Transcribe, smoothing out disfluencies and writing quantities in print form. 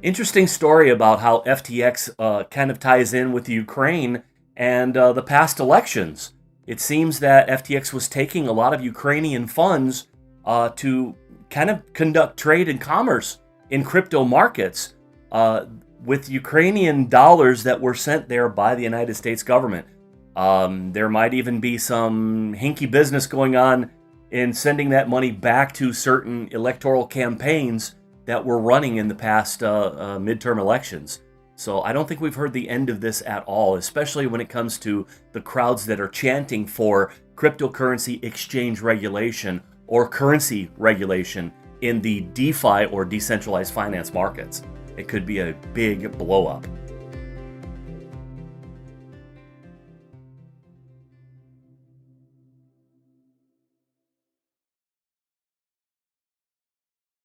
Interesting story about how FTX kind of ties in with Ukraine and the past elections. It seems that FTX was taking a lot of Ukrainian funds to kind of conduct trade and commerce in crypto markets with Ukrainian dollars that were sent there by the United States government. There might even be some hinky business going on in sending that money back to certain electoral campaigns that were running in the past midterm elections. So I don't think we've heard the end of this at all, especially when it comes to the crowds that are chanting for cryptocurrency exchange regulation or currency regulation in the DeFi or decentralized finance markets. It could be a big blow up.